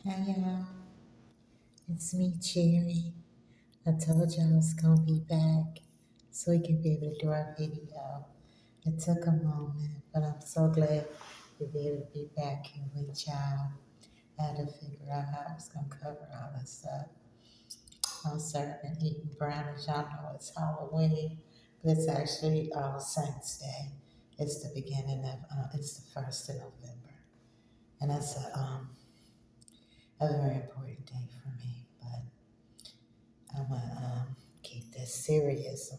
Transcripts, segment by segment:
Hi y'all, it's me, Cherry. I told y'all I was gonna be back so we can be able to do our video. It took a moment, but I'm so glad to be able to be back here with y'all. I had to figure out how I was gonna cover all this stuff. I'm serving eating brownies. Y'all know it's Halloween, but it's actually All Saints Day. It's the beginning of, it's the 1st of November. And that's a very important day for me, but I'm gonna keep this serious.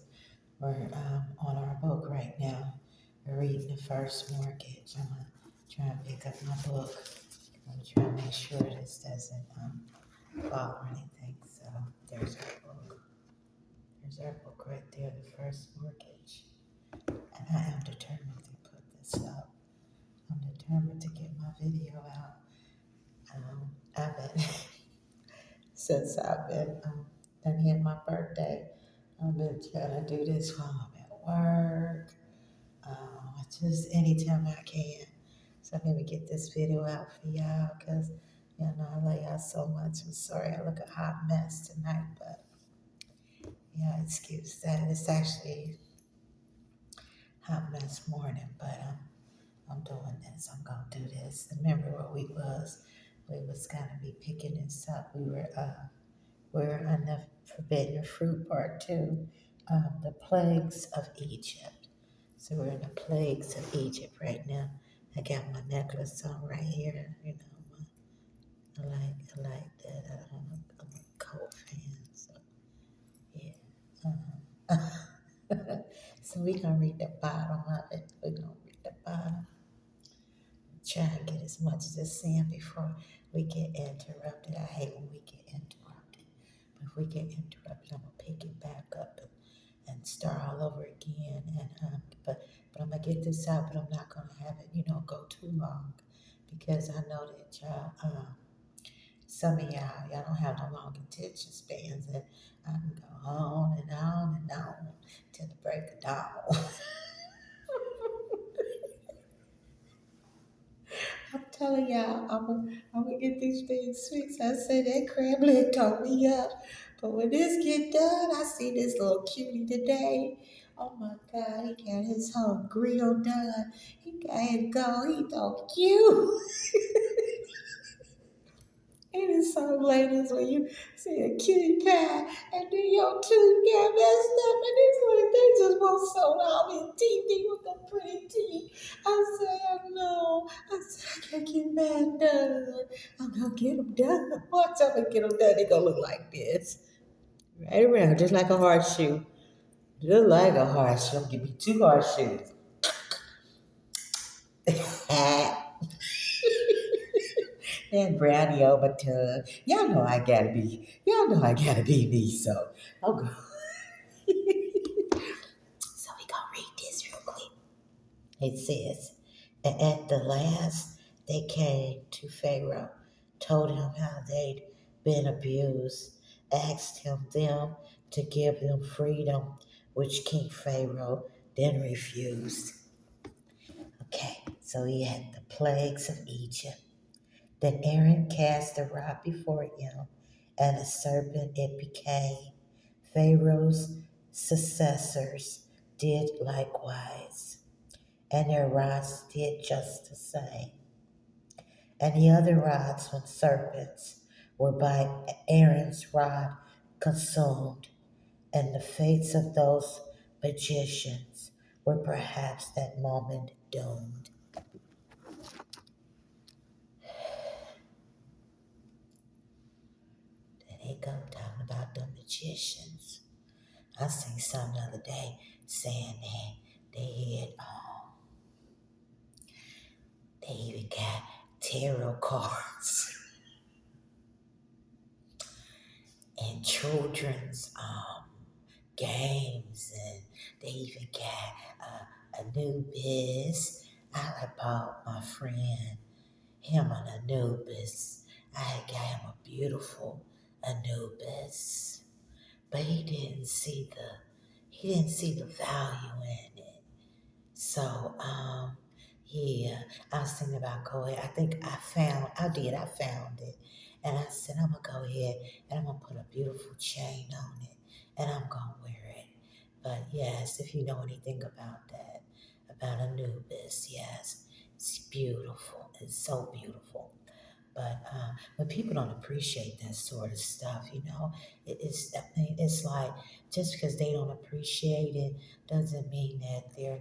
We're on our book right now. We're reading the first mortgage. I'm gonna try and pick up my book. I'm gonna try and make sure this doesn't fall or anything. So there's our book. There's our book right there, the first mortgage. And I am determined to put this up. I'm determined to get my video out. I've been since I've been done hit my birthday. I've been trying to do this while I'm at work. Just anytime I can. So I'm gonna get this video out for y'all because I love y'all so much. I'm sorry I look a hot mess tonight, but yeah, excuse that. It's actually hot mess morning, but I'm doing this. I'm gonna do this. Remember where we was? We was gonna be picking this up. We're on the forbidden fruit part two, the plagues of Egypt. So we're in the plagues of Egypt right now. I got my necklace on right here. I like that. I'm a coat fan, so yeah. So we gonna read the bottom of it. We gonna read the bottom. Try and get as much as this in before we get interrupted. I hate when we get interrupted. But if we get interrupted, I'm gonna pick it back up and start all over again. But I'm gonna get this out, but I'm not gonna have it, go too long because I know that y'all, some of y'all don't have no long attention spans, and I can go on and on and on till the break of dawn. I'm telling y'all, I'm gonna get these things fixed. I said that crab leg tore me up. But when this get done, I see this little cutie today. Oh my God, he got his whole grill done. He got it go. He so cute. It is so ladies when you see a cutie pie and then your tooth get messed up and it's like they just want so all his teeth. They with the pretty teeth. I say, oh no. I said, I gotta get mine done. I'm gonna get them done. Watch out and get them done. They gonna look like this. Right around, just like a horseshoe. Just like a horseshoe. Don't give me two horseshoes. That brownie on my tongue. Y'all know I gotta be me, so I'll go. So we gonna read this real quick. It says, and at the last they came to Pharaoh, told him how they'd been abused, asked him them to give them freedom, which King Pharaoh then refused. Okay, so he had the plagues of Egypt. Then Aaron cast the rod before him, and a serpent it became. Pharaoh's successors did likewise, and their rods did just the same. And the other rods with serpents were by Aaron's rod consumed, and the fates of those magicians were perhaps that moment doomed. There they go, talking about the magicians. I seen something the other day saying that they had, they even got tarot cards and children's games, and they even got Anubis. I bought my friend him an Anubis. I had got him a beautiful Anubis, but he didn't see the value in it. So yeah, I was thinking about going. I think I found it, And I said, I'm going to go ahead and I'm going to put a beautiful chain on it and I'm going to wear it. But yes, if you know anything about that, about Anubis, yes, it's beautiful. It's so beautiful. But people don't appreciate that sort of stuff, it's, I mean, it's like just because they don't appreciate it doesn't mean that they're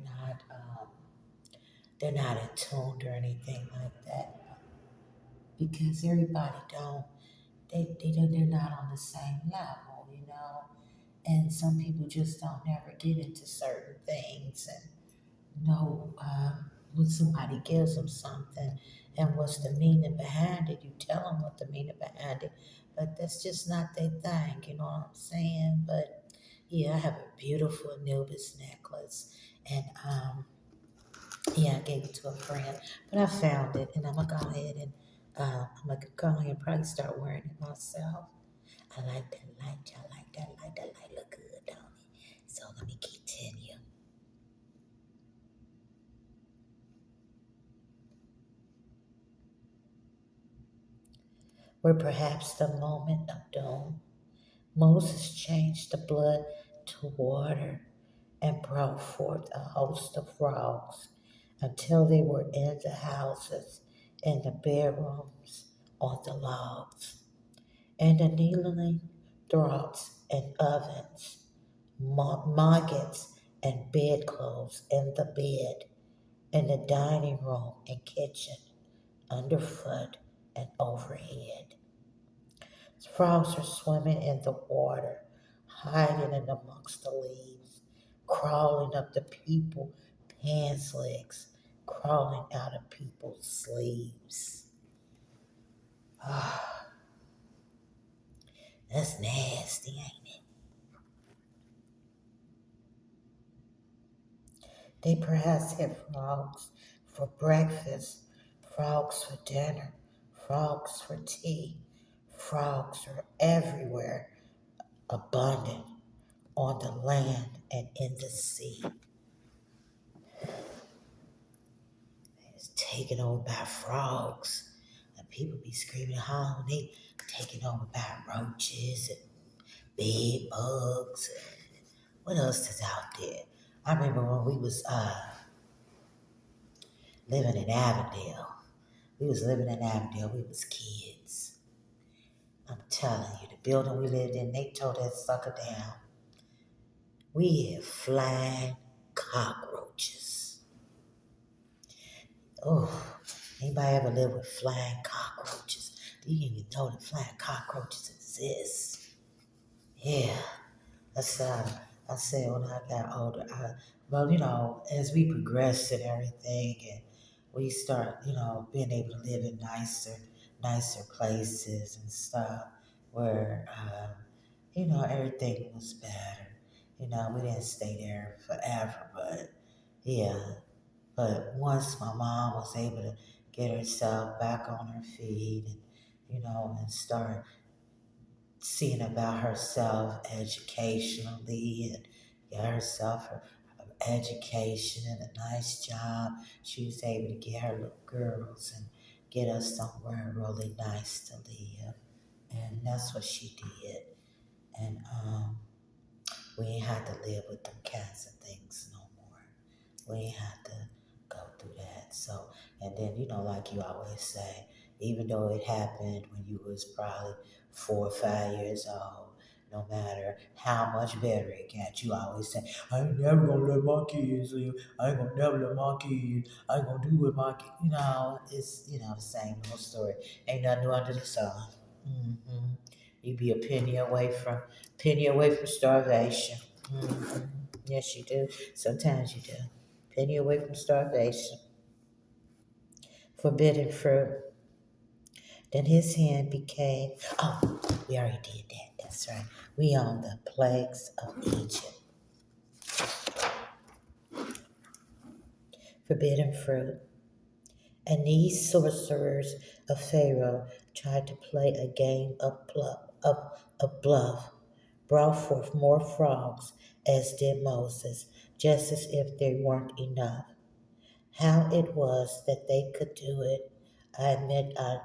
not attuned or anything like that. Because everybody don't they're not on the same level, and some people just don't never get into certain things and know when somebody gives them something and what's the meaning behind it. You tell them what the meaning behind it, but that's just not their thing. You know what I'm saying? But yeah, I have a beautiful Anubis necklace, and yeah, I gave it to a friend, but I found it, and I'm gonna go ahead and I'm gonna go ahead and probably start wearing it myself. I like that light. I like that light. That light look good, don't it? So let me continue. Where perhaps the moment of doom, Moses changed the blood to water and brought forth a host of frogs until they were in the houses, in the bedrooms, on the logs, and the kneeling draughts and ovens, maggots and bedclothes in the bed, in the dining room and kitchen, underfoot and overhead. Frogs are swimming in the water, hiding in amongst the leaves, crawling up the people pants legs, crawling out of people's sleeves. Ah, that's nasty, ain't it? They perhaps had frogs for breakfast, frogs for dinner, frogs for tea. Frogs are everywhere, abundant on the land and in the sea. It's taken over by frogs. And people be screaming, how they taken over by roaches and bed bugs. What else is out there? I remember when we was living in Avondale. We was living in Avondale. We was kids. I'm telling you, the building we lived in, they tore that sucker down. We had flying cockroaches. Oh, anybody ever live with flying cockroaches? Do you even know that flying cockroaches exist? Yeah, that's I said when I got older. Well, as we progressed and everything, and we start, being able to live in nicer places and stuff, where everything was better. We didn't stay there forever, but yeah. But once my mom was able to get herself back on her feet, and and start seeing about herself educationally and get herself her education and a nice job. She was able to get her little girls and get us somewhere really nice to live. And that's what she did. And we ain't had to live with them kinds of things no more. We ain't had to go through that. So, and then, like you always say, even though it happened when you was probably 4 or 5 years old, no matter how much better it got, you always say, I ain't never gonna let my kids live. I ain't gonna never let my kids. I ain't gonna do with my kids. It's, the same old story. Ain't nothing new under the sun. hmm You be a penny away from starvation. hmm Yes, you do. Sometimes you do. Penny away from starvation. Forbidden fruit. Then his hand became. Oh, we already did that. That's right. We on the plagues of Egypt. Forbidden fruit. And these sorcerers of Pharaoh tried to play a game of bluff, brought forth more frogs, as did Moses, just as if there weren't enough. How it was that they could do it, I admit I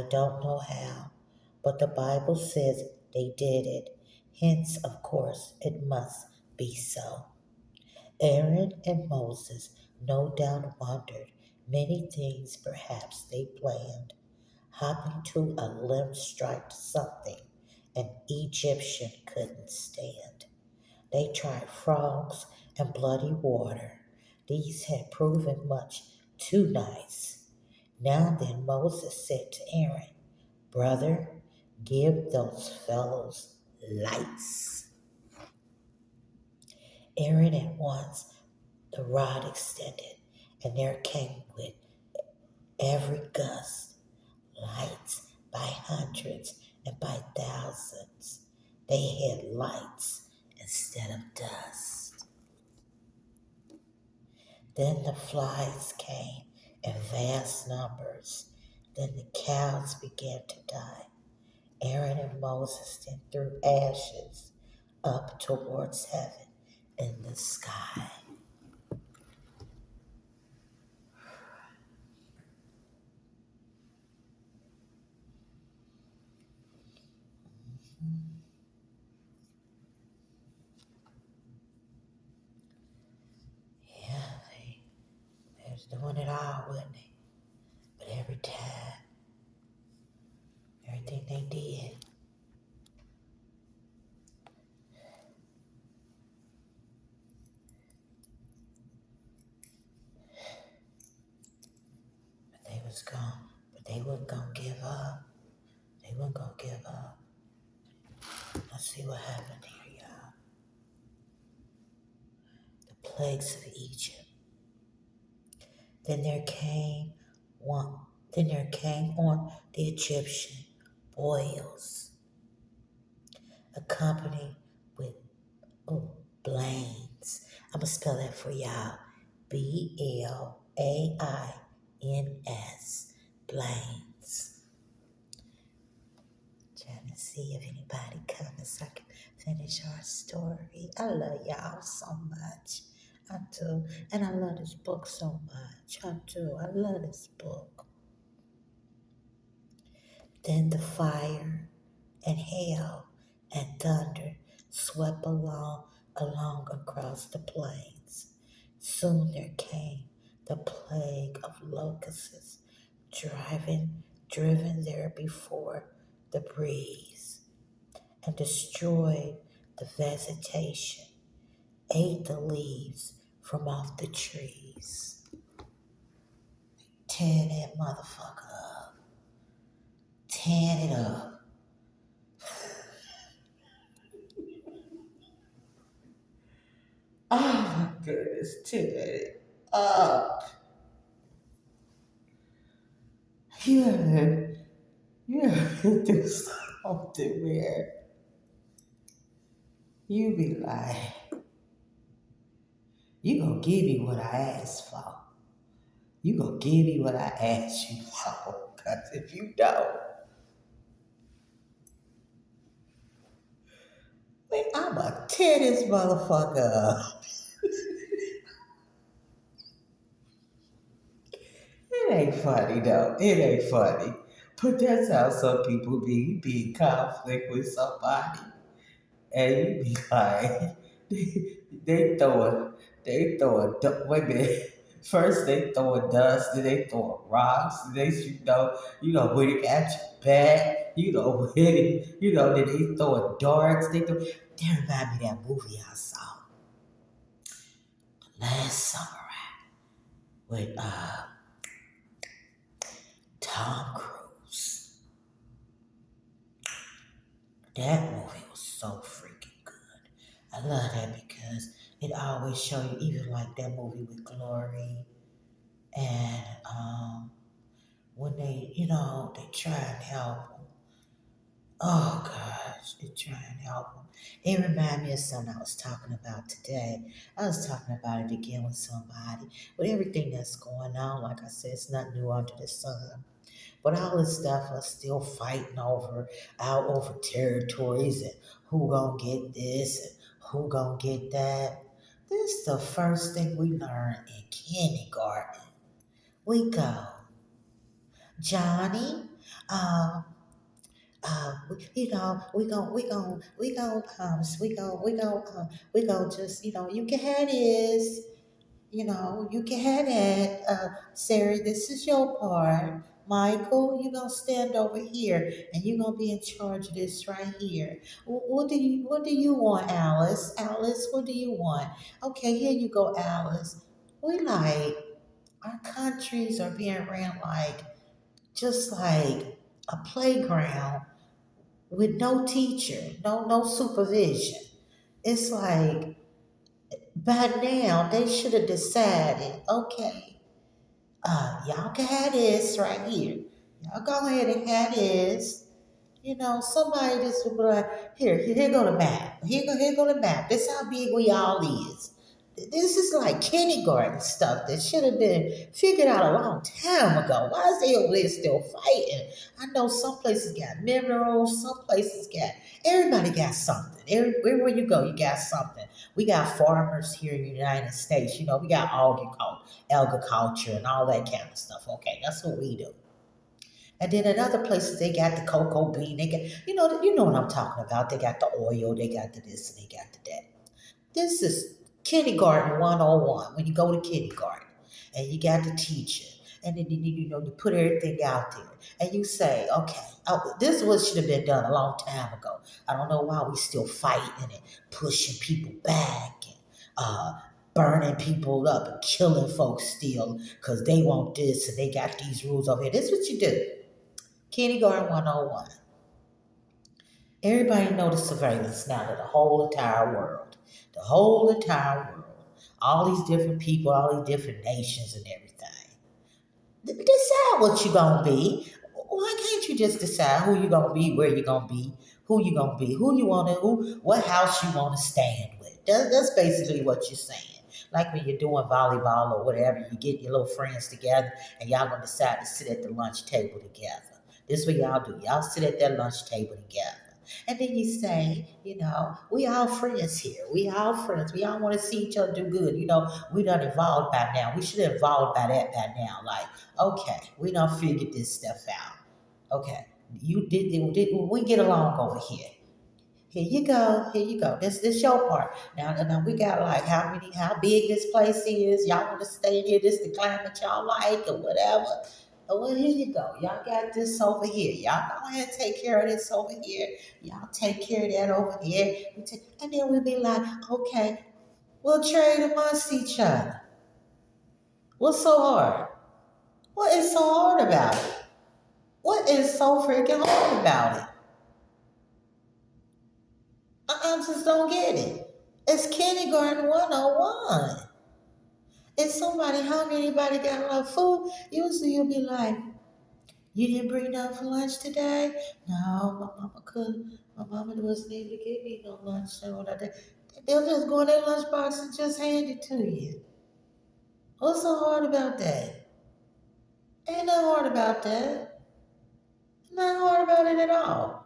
don't know how, but the Bible says they did it. Hence, of course, it must be so. Aaron and Moses no doubt wondered many things perhaps they planned. Hopping to a limb strike something an Egyptian couldn't stand. They tried frogs and bloody water. These had proven much too nice. Now then Moses said to Aaron, Brother, give those fellows lights. Aaron at once the rod extended, and there came with every gust lights by hundreds and by thousands. They had lights instead of dust. Then the flies came in vast numbers. Then the cows began to die. Aaron and Moses then threw ashes up towards heaven in the sky. Yeah, they was doing it all, wasn't they? But every time, everything they did, but they was gone. But they wasn't gonna give up. They wasn't gonna give up. Let's see what happened here, y'all. The plagues of Egypt. Then there came one. Then there came on the Egyptian boils, accompanied with blains. I'm gonna spell that for y'all. Blains. Blains. Trying to see if anybody comes so I can finish our story. I love y'all so much. I do. And I love this book so much. I do. I love this book. Then the fire and hail and thunder swept along across the plains. Soon there came the plague of locusts, driven there before the breeze, and destroyed the vegetation, ate the leaves from off the trees. Tear that motherfucker up. Tear it up. Oh my goodness, tear it up. You ever, you ever do something where you be like, you gonna give me what I asked for. You gonna give me what I asked you for. Cause if you don't, man, I'ma tear this motherfucker up. It ain't funny though. It ain't funny. But that's how some people be. You be in conflict with somebody and you be like, they throwing, wait a minute. First they throwing dust, then they throwing rocks, then when it at your back, then they throwing darts, they remind me of that movie I saw last summer with Tom Cruise. That movie was so freaking good. I love that because it always show you, even like that movie with Glory and when they try and help him. Oh gosh, they try and help him. It reminded me of something I was talking about today. I was talking about it again with somebody. With everything that's going on, like I said, it's not new under the sun. But all this stuff are still fighting over territories and who gonna get this and who gonna get that. This is the first thing we learn in kindergarten. We go, Johnny, um, we gon' just, you can have this. You can have that. Sarah, this is your part. Michael, you gonna stand over here and you gonna be in charge of this right here. What do you want, Alice? Alice, what do you want? Okay, here you go, Alice. We like our countries are being ran like just like a playground with no teacher, no supervision. It's like by now they should have decided, okay, y'all can have this right here. Y'all go ahead and have this. Somebody just would be like, here go the map. Here go the map. This how big we all is. This is like kindergarten stuff that should have been figured out a long time ago. Why is they over there still fighting? I know some places got minerals, some places got, everybody got something. Everywhere you go, you got something. We got farmers here in the United States. We got agriculture and all that kind of stuff. Okay, that's what we do. And then in other places, they got the cocoa bean. They got, you know what I'm talking about. They got the oil. They got the this and they got the that. This is kindergarten 101 when you go to kindergarten and you got the teacher. And then you put everything out there and you say, okay, this is what should have been done a long time ago. I don't know why we still fighting and pushing people back and burning people up and killing folks still because they want this and they got these rules over here. This is what you do. Kindergarten 101. Everybody know the surveillance now to the whole entire world. The whole entire world. All these different people, all these different nations and everything. Decide what you gonna be. Why can't you just decide who you gonna be, where you gonna be, who you gonna be, who you wanna, what house you wanna stand with? That's basically what you're saying. Like when you're doing volleyball or whatever, you get your little friends together and y'all gonna decide to sit at the lunch table together. This is what y'all do. Y'all sit at that lunch table together. And then you say, we all friends here. We all friends. We all want to see each other do good. We done evolved by now. We should have evolved by that by now. Like, okay, we done figured this stuff out. Okay, we get along over here. Here you go. Here you go. This your part. Now we got like how big this place is. Y'all want to stay in here? This the climate y'all like or whatever. Oh, well, here you go. Y'all got this over here. Y'all go ahead and take care of this over here. Y'all take care of that over here. And then we'll be like, okay, we'll trade amongst each other. What's so hard? What is so hard about it? What is so freaking hard about it? I just don't get it. It's kindergarten 101. If somebody hungry, anybody got enough food, usually you'll be like, you didn't bring nothing for lunch today? No, my mama couldn't. My mama wasn't able to give me no lunch. So they'll just go in their lunchbox and just hand it to you. What's so hard about that? Ain't nothing hard about that. Not hard about it at all.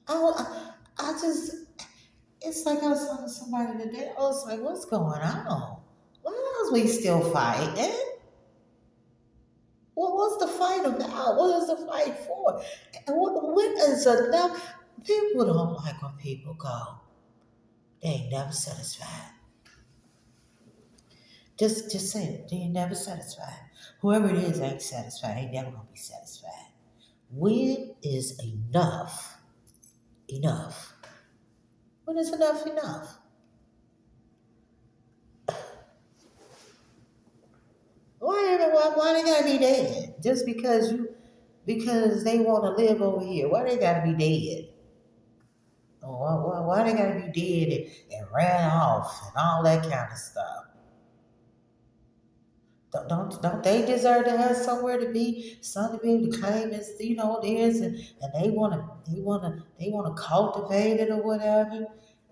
I just, it's like I was talking to somebody today. I was like, what's going on? Why is we still fighting? What's the fight about? What is the fight for? And what is enough? People don't like when people go. They ain't never satisfied. Just say it. They ain't never satisfied. Whoever it is ain't satisfied. Ain't never gonna be satisfied. When is enough enough? When is enough enough? Why they gotta be dead? Just because they want to live over here. Why they gotta be dead? Why they gotta be dead and ran off and all that kind of stuff? Don't they deserve to have somewhere to be, something to be able to claim it's theirs, and they wanna cultivate it or whatever,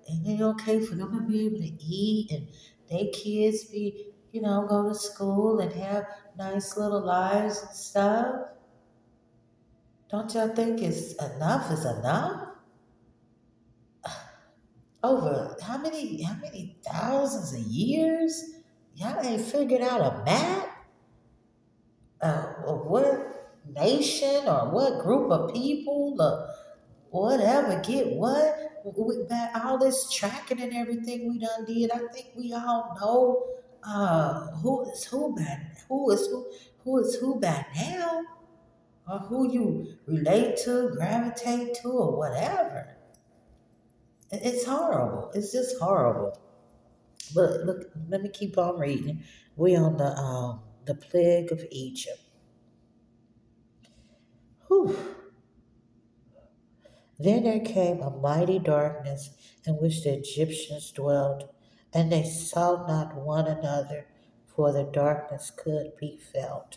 and it's okay for them to be able to eat and their kids be go to school and have nice little lives and stuff. Don't y'all think it's enough is enough? Over how many thousands of years? Y'all ain't figured out a map? What? nation or what group of people or whatever get what. With that, all this tracking and everything we done did, I think we all know who is who by who is who by now, or who you relate to, gravitate to, or whatever. It's horrible. It's just horrible. But look, let me keep on reading. We on the plague of Egypt. Whew. Then there came a mighty darkness in which the Egyptians dwelt, and they saw not one another, for the darkness could be felt.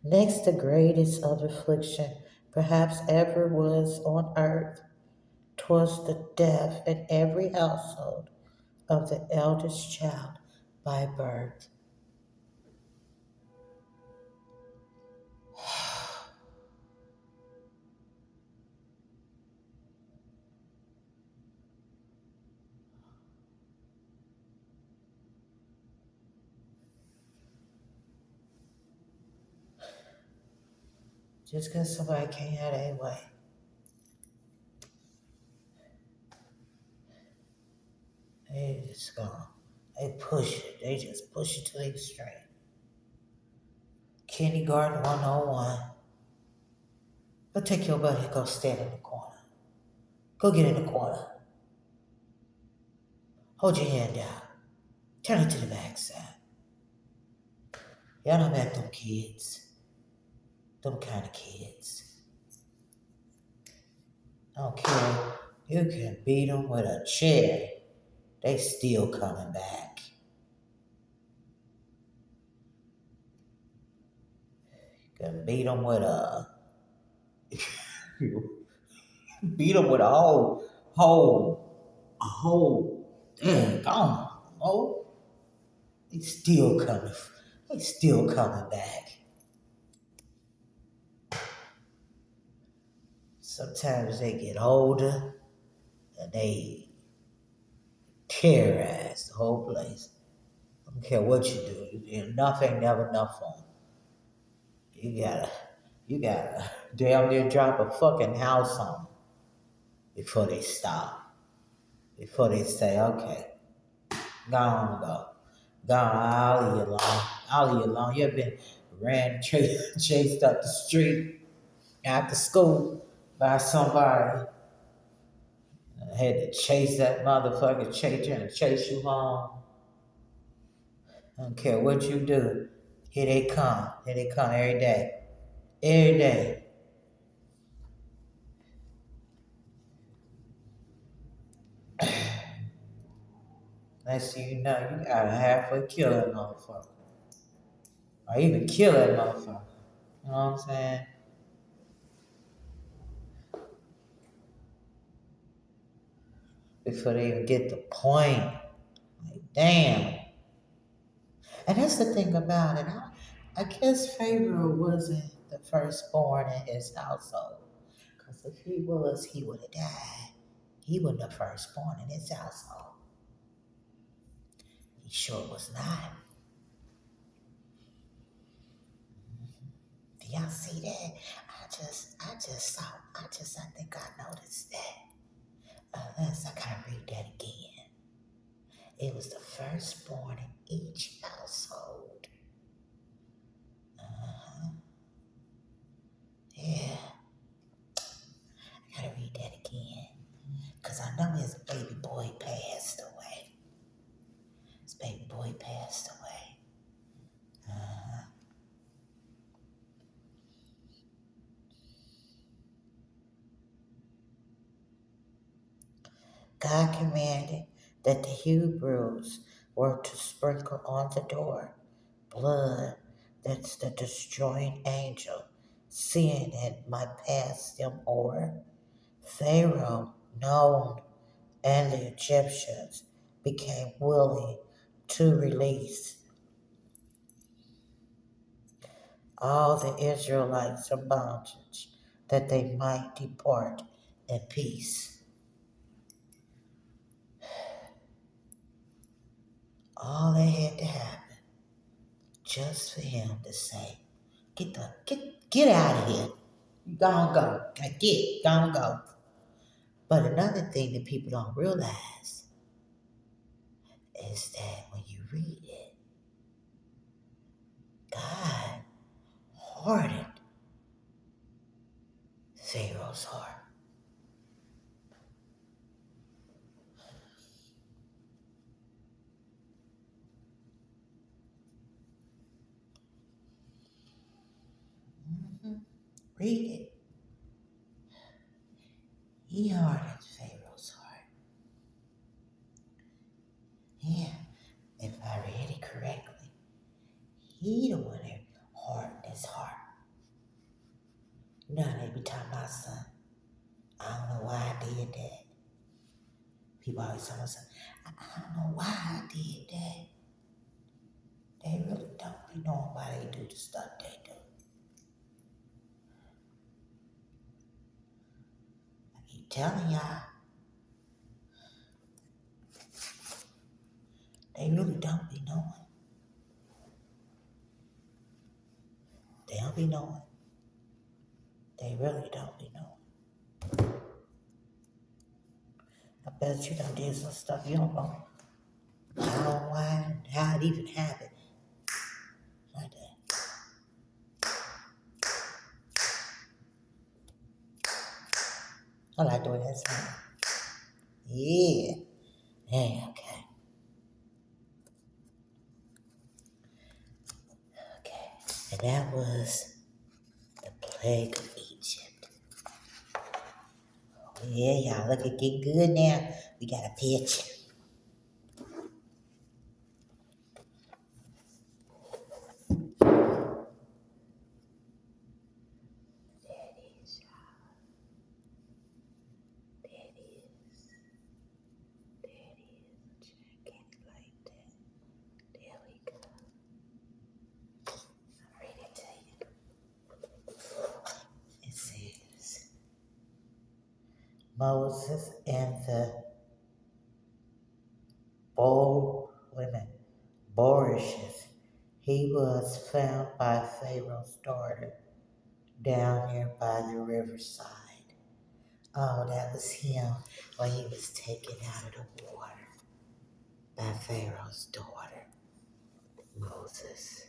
Next, the greatest of affliction perhaps ever was on earth, 'twas the death in every household of the eldest child by birth. Just because somebody can't have their way, they just go, they push it. They just push it to the extreme. Kindergarten 101. Go take your buddy and go stand in the corner. Go get in the corner. Hold your hand out. Turn it to the backside. Y'all don't act them kids. Them kind of kids. I don't care. You can beat them with a chair. They still coming back. You can beat them with a beat them with a whole. Dang, gone. Oh, they still coming. They still coming back. Sometimes they get older and they terrorize the whole place. I don't care what you do. Enough ain't never enough for them. You gotta damn near drop a fucking house on them before they stop. Before they say, okay, go on, go. Go on, I'll leave you alone. I'll leave you alone. You ever been chased up the street after school by somebody? I had to chase that motherfucker, chase you and chase you home. I don't care what you do. Here they come. Here they come every day. Every day. Next thing you know, you gotta halfway kill that motherfucker. Or even kill that motherfucker. You know what I'm saying? Before they even get the point. Like, damn. And that's the thing about it. I guess Pharaoh wasn't the firstborn in his household. Because if he was, he would have died. He wasn't the firstborn in his household. He sure was not. Do y'all see that? I think I noticed that. Unless I gotta read that again. It was the firstborn in each household. Uh-huh. Yeah, I gotta read that again. Because I know his baby boy passed away. His baby boy passed away. Uh-huh. God commanded that the Hebrews were to sprinkle on the door blood, that's the destroying angel, seeing it might pass them over. Pharaoh, known, and the Egyptians became willing to release all the Israelites in bondage that they might depart in peace. All that had to happen just for him to say, get out of here. You gonna go. Gonna go. But another thing that people don't realize is that when you read it, God hardened Pharaoh's heart. Mm-hmm. Read it. He hardened Pharaoh's heart. Yeah, if I read it correctly, he the one that hardened his heart. You know, they be talking about son. I don't know why I did that. People always tell me, I don't know why I did that. They really don't be knowing why they do the stuff they do. I keep telling y'all, they really don't be knowing. They don't be knowing. They really don't be knowing. I bet you done did some stuff you don't know how, why, how it even happened. Like that. I like doing that sound. Yeah. Yeah, okay. Okay. And that was the plague of Egypt. Yeah, y'all look at get good now. We got a picture. There it is, y'all. There it is. There it is. Check it like that. There we go. I'm ready to tell you. It says Moses and the women, Borishes. He was found by Pharaoh's daughter down there by the riverside. Oh, that was him when he was taken out of the water by Pharaoh's daughter, Moses.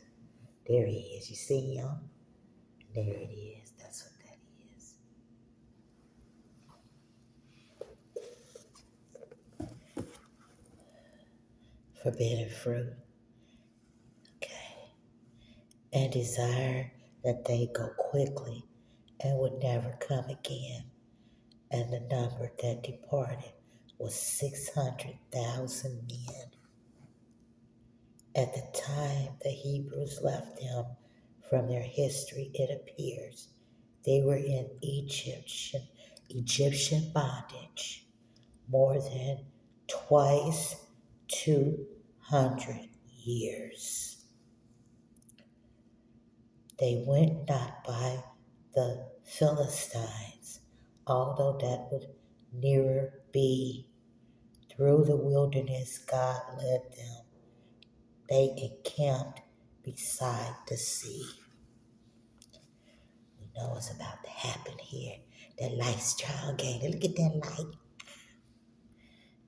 There he is. You see him? There it is. That's what that is. Forbidden fruit. Okay. And desire that they go quickly and would never come again. And the number that departed was 600,000 men. At the time the Hebrews left them, from their history it appears they were in Egyptian bondage more than twice 200 years. They went not by the Philistines, although that would nearer be. Through the wilderness God led them. They encamped beside the sea. We know what's about to happen here. That light strong game. Look at that light.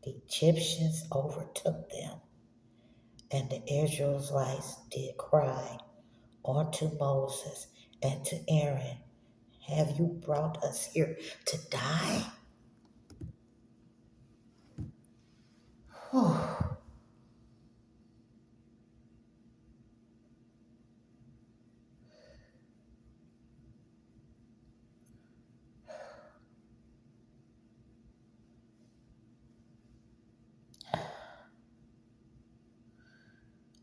The Egyptians overtook them, and the Israelites did cry unto Moses and to Aaron, have you brought us here to die?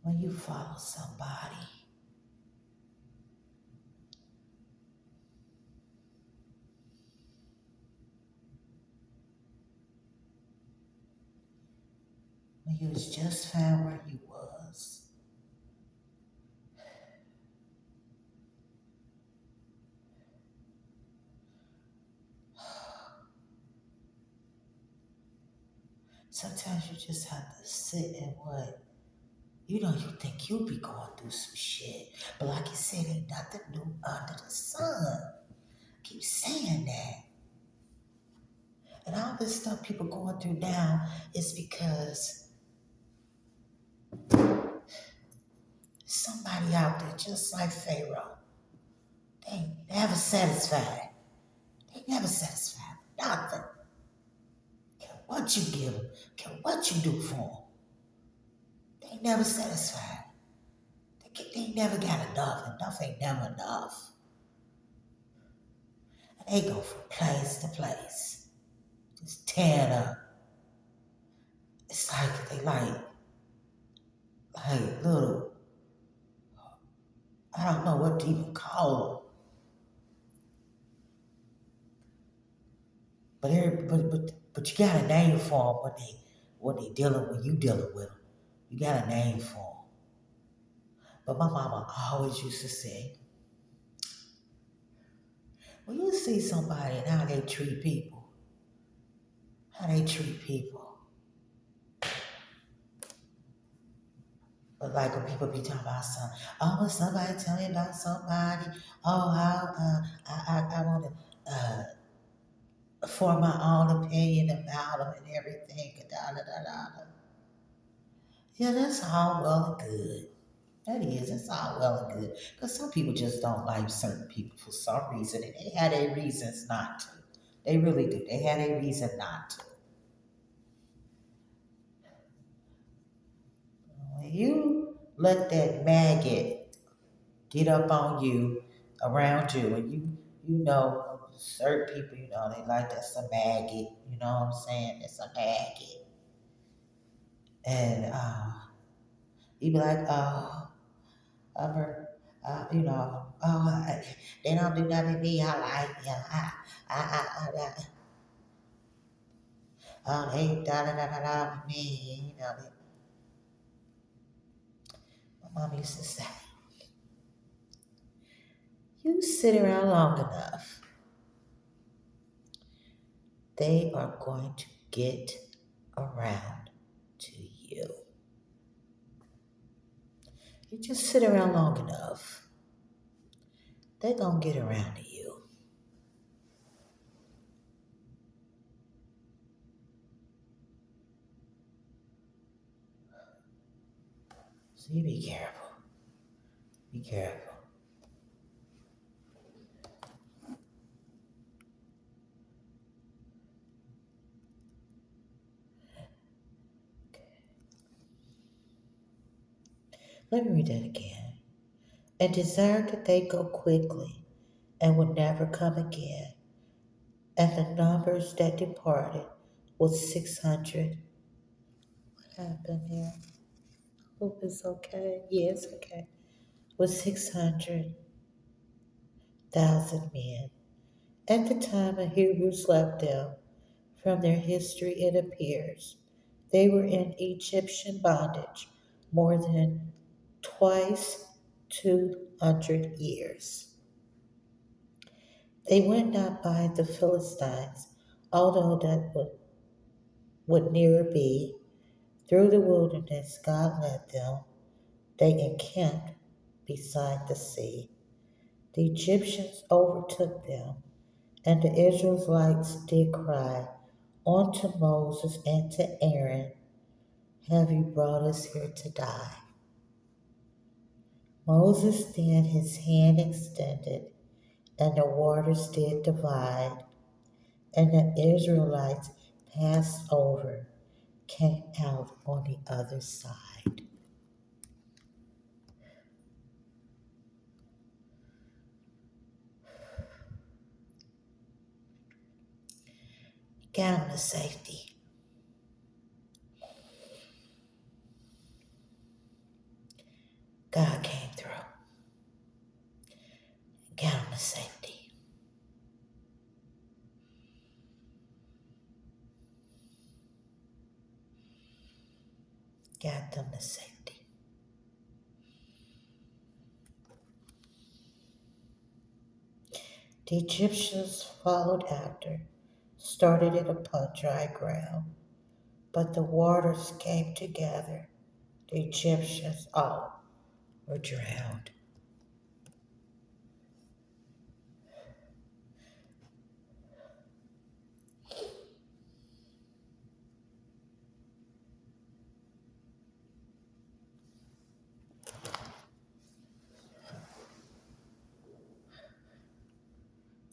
When you follow somebody, when you was just found where you was, sometimes you just have to sit and what? You think you be going through some shit. But like you said, ain't nothing new under the sun. Keep saying that. And all this stuff people going through now is because somebody out there just like Pharaoh. They ain't never satisfied. They never satisfied with nothing. Care what you give them, care what you do for them. They ain't never satisfied. They ain't never got enough. Enough ain't never enough. And they go from place to place, just tearing up. It's like they like little, I don't know what to even call them. But you got a name for them when you dealing with them. You got a name for them. But my mama always used to say, when you see somebody and how they treat people. But like when people be talking about something, oh, when somebody tell me about somebody, oh, I want to form my own opinion about them and everything. Da, da, da, da, da. Yeah, that's all well and good. That is, that's all well and good. Because some people just don't like certain people for some reason, and they had their reasons not to. They really do. They had a reason not to. When you let that maggot get up on you, around you, and you know, certain people, they like that's a maggot, you know what I'm saying? It's a maggot. And you be like, oh, ever, they don't do nothing to me. I like, they da da da da da with me. My mom used to say, you sit around long enough, they are going to get around to you. You just sit around long enough, they're going to get around to you. So you be careful. Be careful. Let me read that again. And desired that they go quickly and would never come again. And the numbers that departed was 600. What happened here? Hope it's okay. Yes, okay. Was 600,000 men. At the time the Hebrews left them, from their history it appears, they were in Egyptian bondage more than twice 200 years. They went not by the Philistines, although that would nearer be. Through the wilderness God led them. They encamped beside the sea. The Egyptians overtook them, and the Israelites did cry unto Moses and to Aaron, have you brought us here to die? Moses then his hand extended, and the waters did divide, and the Israelites passed over, came out on the other side. Got them to safety. God came through. Got them to safety. Got them to safety. The Egyptians followed after, started it upon dry ground, but the waters came together The Egyptians all were drowned.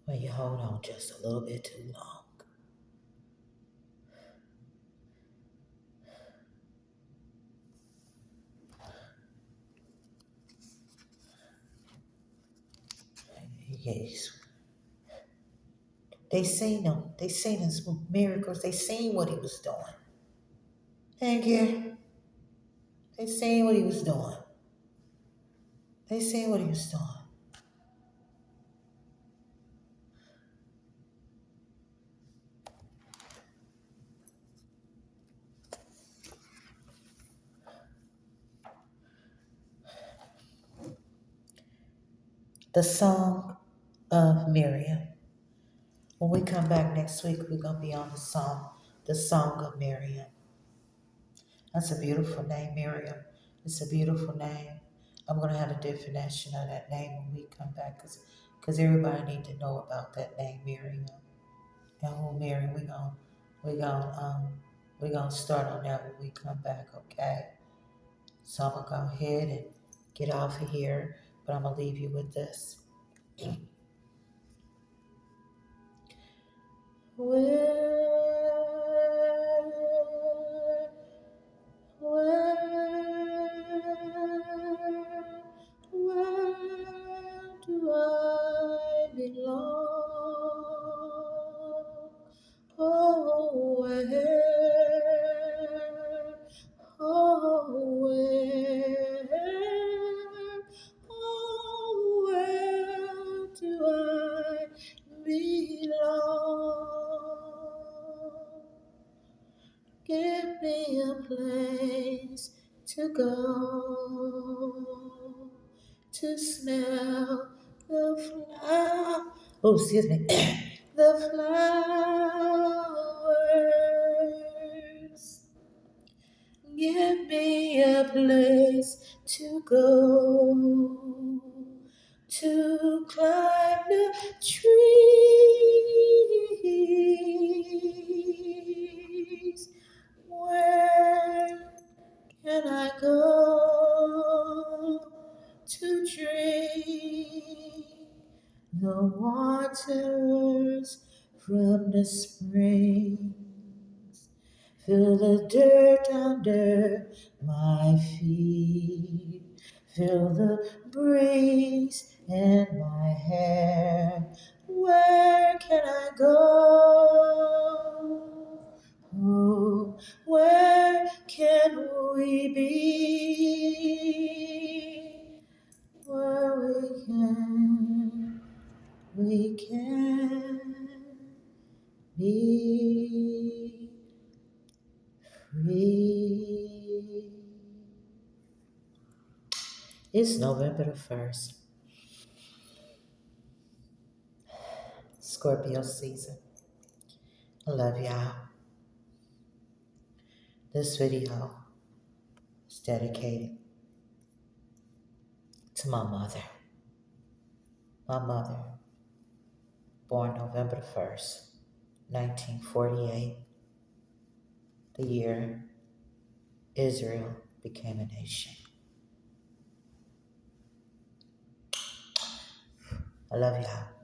When you hold on just a little bit too long. Yes. They seen him. They seen his miracles. They seen what he was doing. Thank you. They seen what he was doing. They seen what he was doing. The song of Miriam. When we come back next week, we're gonna be on the song of Miriam. That's a beautiful name, Miriam. It's a beautiful name. I'm gonna have a definition of that name when we come back, cause everybody need to know about that name, Miriam. And who Miriam? We gonna we gonna start on that when we come back, okay? So I'm gonna go ahead and get off of here, but I'm gonna leave you with this. Where where do I belong? Oh, where, where do I belong? Give me a place to go to smell the flower. Oh, excuse me. The flowers. Give me a place to go to climb the trees. Where can I go to drink the waters from the springs? Feel the dirt under my feet. Feel the breeze in my hair. Where can I go? Oh, where can we be? Where we can be free. It's November the 1st, Scorpio season. I love y'all. This video is dedicated to my mother. My mother, born November 1st, 1948, the year Israel became a nation. I love y'all.